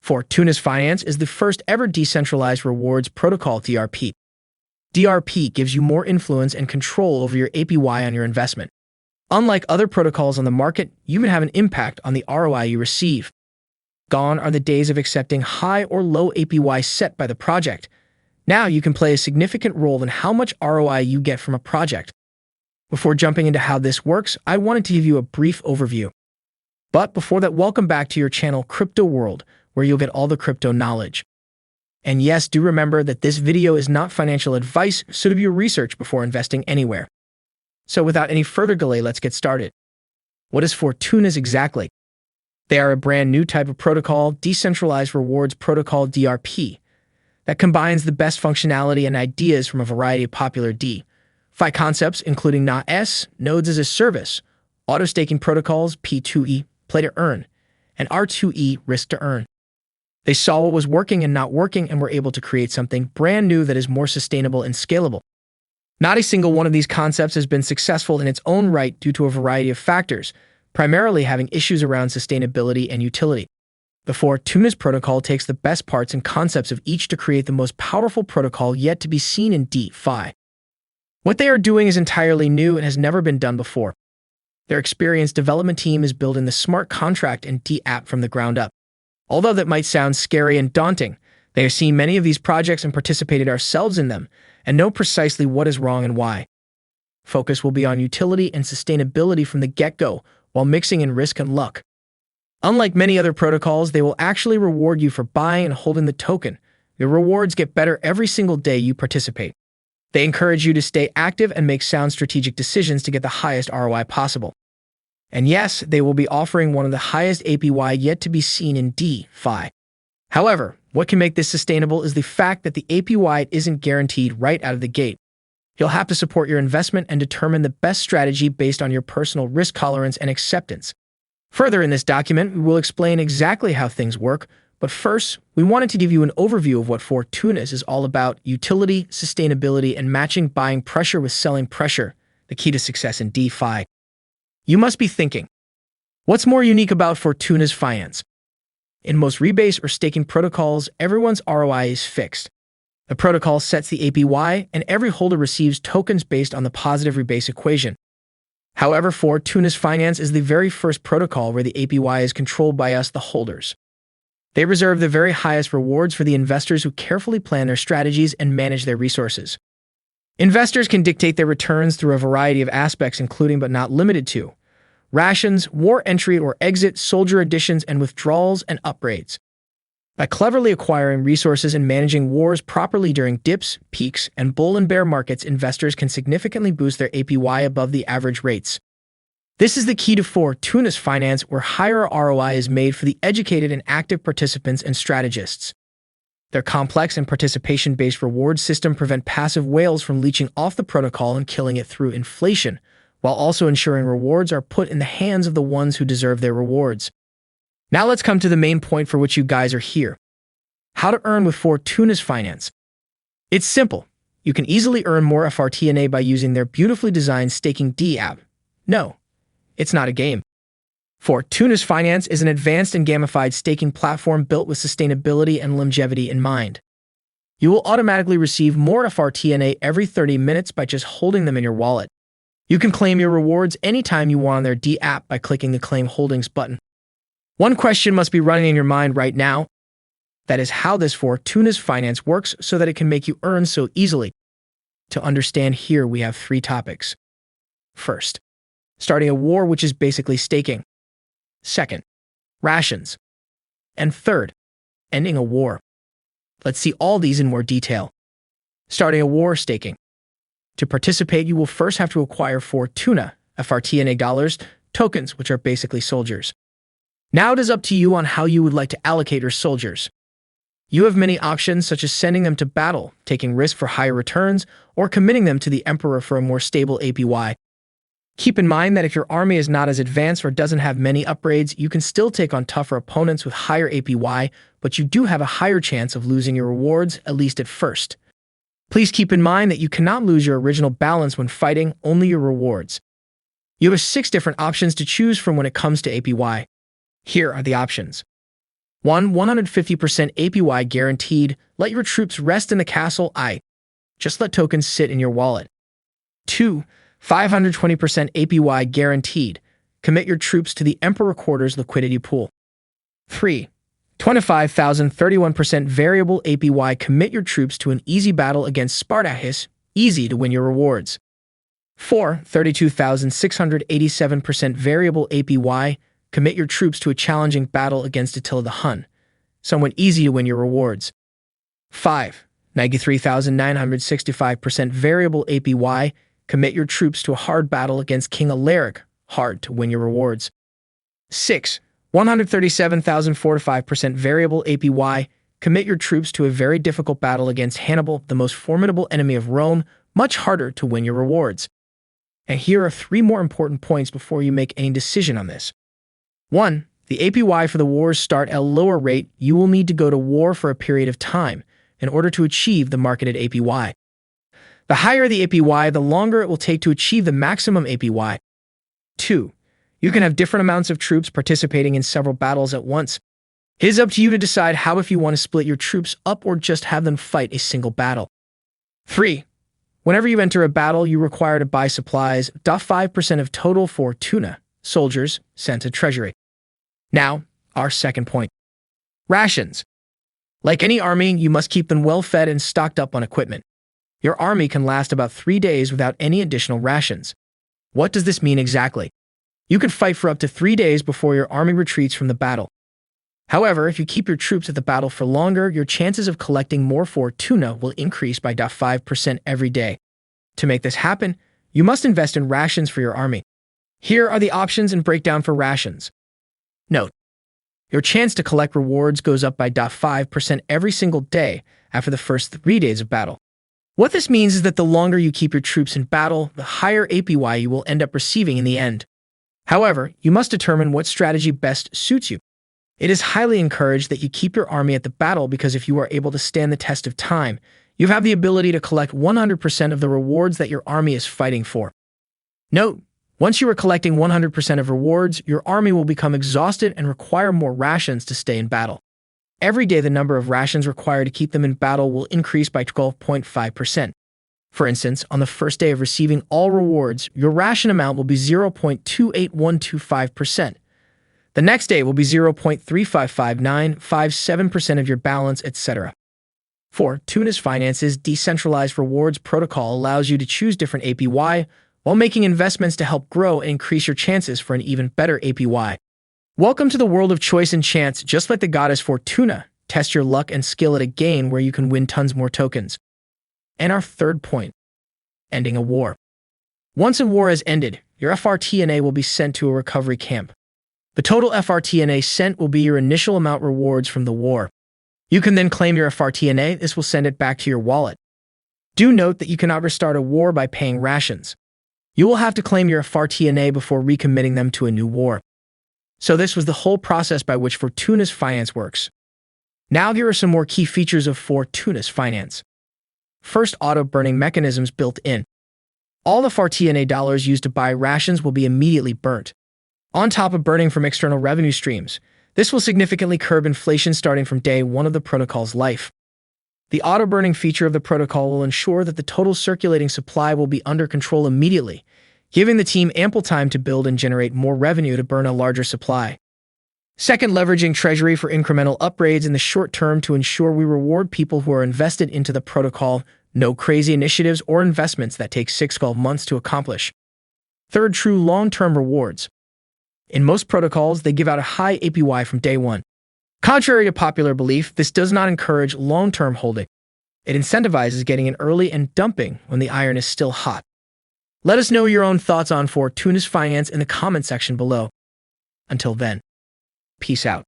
Fortunas Finance is the first ever decentralized rewards protocol DRP. DRP gives you more influence and control over your APY on your investment. Unlike other protocols on the market, you can have an impact on the ROI you receive. Gone are the days of accepting high or low APY set by the project. Now you can play a significant role in how much ROI you get from a project. Before jumping into how this works, I wanted to give you a brief overview. But before that, welcome back to your channel Crypto World, where you'll get all the crypto knowledge. And yes, do remember that this video is not financial advice, so do your research before investing anywhere. So without any further delay, let's get started. What is Fortunas exactly? They are a brand new type of protocol, Decentralized Rewards Protocol DRP, that combines the best functionality and ideas from a variety of popular DeFi concepts, including NAS, nodes as a service, auto-staking protocols, P2E, play to earn, and R2E, risk to earn. They saw what was working and not working and were able to create something brand new that is more sustainable and scalable. Not a single one of these concepts has been successful in its own right due to a variety of factors, primarily having issues around sustainability and utility. The Fortunas protocol takes the best parts and concepts of each to create the most powerful protocol yet to be seen in DeFi. What they are doing is entirely new and has never been done before. Their experienced development team is building the smart contract and D-app from the ground up. Although that might sound scary and daunting, they have seen many of these projects and participated ourselves in them, and know precisely what is wrong and why. Focus will be on utility and sustainability from the get-go, while mixing in risk and luck. Unlike many other protocols, they will actually reward you for buying and holding the token. Your rewards get better every single day you participate. They encourage you to stay active and make sound strategic decisions to get the highest ROI possible. And yes, they will be offering one of the highest APY yet to be seen in DeFi. However, what can make this sustainable is the fact that the APY isn't guaranteed right out of the gate. You'll have to support your investment and determine the best strategy based on your personal risk tolerance and acceptance. Further in this document, we will explain exactly how things work, but first, we wanted to give you an overview of what Fortunas is all about: utility, sustainability, and matching buying pressure with selling pressure, the key to success in DeFi. You must be thinking, what's more unique about Fortunas Finance? In most rebase or staking protocols, everyone's ROI is fixed. The protocol sets the APY, and every holder receives tokens based on the positive rebase equation. However, Fortunas Finance is the very first protocol where the APY is controlled by us, the holders. They reserve the very highest rewards for the investors who carefully plan their strategies and manage their resources. Investors can dictate their returns through a variety of aspects, including but not limited to rations, war entry or exit, soldier additions and withdrawals, and upgrades. By cleverly acquiring resources and managing wars properly during dips, peaks, and bull and bear markets, investors can significantly boost their APY above the average rates. This is the key to Fortunas Finance, where higher ROI is made for the educated and active participants and strategists. Their complex and participation-based reward system prevent passive whales from leeching off the protocol and killing it through inflation, while also ensuring rewards are put in the hands of the ones who deserve their rewards. Now let's come to the main point for which you guys are here. How to earn with Fortunas Finance. It's simple. You can easily earn more FRTNA by using their beautifully designed staking D-app. No, it's not a game. Fortunas Finance is an advanced and gamified staking platform built with sustainability and longevity in mind. You will automatically receive more FRTNA every 30 minutes by just holding them in your wallet. You can claim your rewards anytime you want on their D-app by clicking the Claim Holdings button. One question must be running in your mind right now. That is how this Fortunas Finance works so that it can make you earn so easily. To understand here, we have 3 topics. First, starting a war, which is basically staking. Second, rations. And third, ending a war. Let's see all these in more detail. Starting a war, staking. To participate, you will first have to acquire Fortuna, FRTNA dollars, tokens, which are basically soldiers. Now it is up to you on how you would like to allocate your soldiers. You have many options, such as sending them to battle, taking risk for higher returns, or committing them to the Emperor for a more stable APY. Keep in mind that if your army is not as advanced or doesn't have many upgrades, you can still take on tougher opponents with higher APY, but you do have a higher chance of losing your rewards, at least at first. Please keep in mind that you cannot lose your original balance when fighting, only your rewards. You have 6 different options to choose from when it comes to APY. Here are the options. 1. 150% APY guaranteed. Let your troops rest in the castle. Just let tokens sit in your wallet. 2. 520% APY guaranteed. Commit your troops to the Emperor Quarters liquidity pool. 3. 25,031% variable APY. Commit your troops to an easy battle against Spartacus. Easy to win your rewards. 4. 32,687% variable APY. Commit your troops to a challenging battle against Attila the Hun. Somewhat easy to win your rewards. 5. 93,965% variable APY. Commit your troops to a hard battle against King Alaric. Hard to win your rewards. 6. 137,045% variable APY. Commit your troops to a very difficult battle against Hannibal, the most formidable enemy of Rome. Much harder to win your rewards. And here are 3 more important points before you make any decision on this. 1. The APY for the wars start at a lower rate. You will need to go to war for a period of time in order to achieve the marketed APY. The higher the APY, the longer it will take to achieve the maximum APY. 2. You can have different amounts of troops participating in several battles at once. It is up to you to decide how, if you want to split your troops up or just have them fight a single battle. 3. Whenever you enter a battle, you require to buy supplies. 5% of total Fortuna soldiers sent to treasury. Now, our second point. Rations. Like any army, you must keep them well fed and stocked up on equipment. Your army can last about 3 days without any additional rations. What does this mean exactly? You can fight for up to 3 days before your army retreats from the battle. However, if you keep your troops at the battle for longer, your chances of collecting more Fortuna will increase by 5% every day. To make this happen, you must invest in rations for your army. Here are the options and breakdown for rations. Note: your chance to collect rewards goes up by 5% every single day after the first 3 days of battle. What this means is that the longer you keep your troops in battle, the higher APY you will end up receiving in the end. However, you must determine what strategy best suits you. It is highly encouraged that you keep your army at the battle because if you are able to stand the test of time, you have the ability to collect 100% of the rewards that your army is fighting for. Note: once you are collecting 100% of rewards, your army will become exhausted and require more rations to stay in battle. Every day, the number of rations required to keep them in battle will increase by 12.5%. For instance, on the first day of receiving all rewards, your ration amount will be 0.28125%. The next day will be 0.355957% of your balance, etc. Fortunas Finance's decentralized rewards protocol allows you to choose different APY while making investments to help grow and increase your chances for an even better APY. Welcome to the world of choice and chance. Just like the goddess Fortuna, test your luck and skill at a game where you can win tons more tokens. And our third point: ending a war. Once a war has ended, your FRTNA will be sent to a recovery camp. The total FRTNA sent will be your initial amount rewards from the war. You can then claim your FRTNA. This will send it back to your wallet. Do note that you cannot restart a war by paying rations. You will have to claim your FRTNA before recommitting them to a new war. So this was the whole process by which Fortunas Finance works. Now here are some more key features of Fortunas Finance. First, auto-burning mechanisms built in. All the FRTNA dollars used to buy rations will be immediately burnt. On top of burning from external revenue streams, this will significantly curb inflation starting from day 1 of the protocol's life. The auto-burning feature of the protocol will ensure that the total circulating supply will be under control immediately, giving the team ample time to build and generate more revenue to burn a larger supply. Second, leveraging treasury for incremental upgrades in the short term to ensure we reward people who are invested into the protocol. No crazy initiatives or investments that take 6-12 months to accomplish. Third, true long-term rewards. In most protocols, they give out a high APY from day 1. Contrary to popular belief, this does not encourage long-term holding. It incentivizes getting in early and dumping when the iron is still hot. Let us know your own thoughts on Fortunas Finance in the comment section below. Until then, peace out.